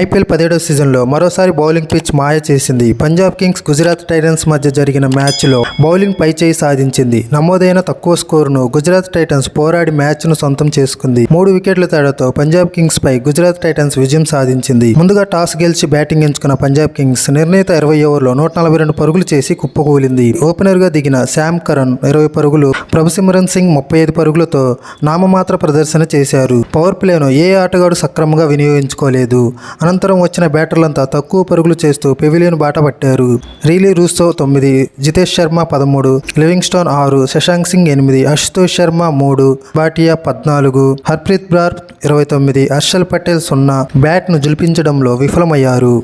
IPL 17వ సీజన్లో మరోసారి bowling pitch మాయ చేసింది. పంజాబ్ కింగ్స్ గుజరాత్ టైటన్స్ మధ్య జరిగిన మ్యాచ్లో బౌలింగ్ పైచేయి సాధించింది. నమోదైన తక్కువ స్కోరును గుజరాత్ టైటన్స్ పోరాడి మ్యాచ్ను సొంతం చేసుకుంది. 3 వికెట్ల తేడాతో పంజాబ్ కింగ్స్ పై గుజరాత్ టైటన్స్ విజయం సాధించింది. ముందుగా టాస్ గెలిచి బ్యాటింగ్ ఎంచుకున్న పంజాబ్ కింగ్స్ నిర్ణీత 20 ఓవర్లో 142 పరుగులు చేసి కుప్పకూలింది. ఓపెనర్గా దిగిన శామ్ కరన్ 20 పరుగులు, ప్రభుసిమ్రన్ సింగ్ 35 పరుగులతో నామమాత్ర ప్రదర్శన చేశారు. పవర్ ప్లేను ఏ ఆటగాడు సక్రమంగా వినియోగించుకోలేదు. అనంతరం వచ్చిన బ్యాటర్లంతా తక్కువ పరుగులు చేస్తూ పెవిలియన్ బాట పట్టారు. Really Russo 9, Jitesh Sharma 13, Livingstone 6, Shashank Singh 8, Ashutosh Sharma 3, Bhatia 14, Harpreet Brar 29, Harshal Patel 0 బ్యాట్ను జులిపించడంలో విఫలమయ్యారు.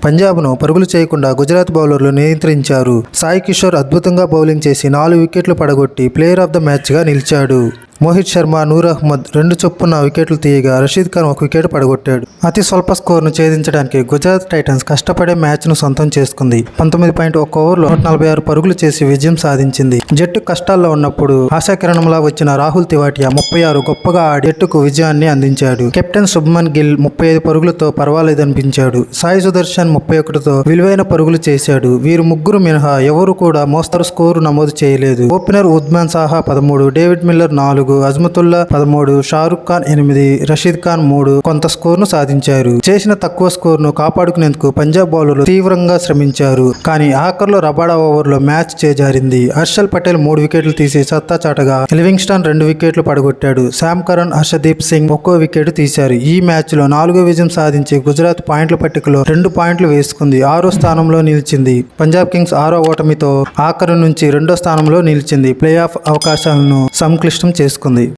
పంజాబ్ను పరుగులు చేయకుండా గుజరాత్ బౌలర్లు నియంత్రించారు. సాయి కిషోర్ అద్భుతంగా బౌలింగ్ చేసి 4 వికెట్లు పడగొట్టి ప్లేయర్ ఆఫ్ ద మ్యాచ్గా నిలిచాడు. మోహిత్ శర్మ, నూర్ అహ్మద్ 2 చొప్పున వికెట్లు తీయగా రషీద్ ఖాన్ 1 వికెట్ పడగొట్టాడు. అతి స్వల్ప స్కోరును ఛేదించడానికి గుజరాత్ టైటన్స్ కష్టపడే మ్యాచ్ను సొంతం చేసుకుంది. 19.1 ఓవర్లో 146 పరుగులు చేసి విజయం సాధించింది. జట్టు కష్టాల్లో ఉన్నప్పుడు ఆశాకిరణంలా వచ్చిన రాహుల్ తివాటియా 36 గొప్పగా ఆడి జట్టుకు విజయాన్ని అందించాడు. కెప్టెన్ శుభ్మన్ గిల్ 35 పరుగులతో పర్వాలేదనిపించాడు. సాయి సుదర్శన్ 31తో విలువైన పరుగులు చేశాడు. వీరు ముగ్గురు మినహా ఎవరు కూడా మోస్తరు స్కోరు నమోదు చేయలేదు. Opener Usman Saha 13, David Miller 4, Azmatullah 13, Shahrukh Khan 8, Rashid Khan 3 కొంత స్కోర్ను సాధించారు. చేసిన తక్కువ స్కోర్ను కాపాడుకునేందుకు పంజాబ్ బౌలర్లు తీవ్రంగా శ్రమించారు. కానీ ఆఖర్లో రబాడా ఓవర్లో మ్యాచ్ చేజారింది. హర్షల్ పటేల్ 3 వికెట్లు తీసి సత్తా చాటగా లివింగ్స్టన్ 2 వికెట్లు పడగొట్టాడు. Sam Curran, Harshdeep Singh 1 wicket తీశారు. ఈ మ్యాచ్లో 4వ విజయం సాధించి గుజరాత్ పాయింట్ల పట్టికలో 2 పాయింట్లు వేసుకుంది. 6వ స్థానంలో నిలిచింది. పంజాబ్ కింగ్స్ 6వ ఓటమితో ఆఖరు నుంచి 2వ స్థానంలో నిలిచింది. ప్లే ఆఫ్ అవకాశాలను సంక్లిష్టం చేసుకుంది.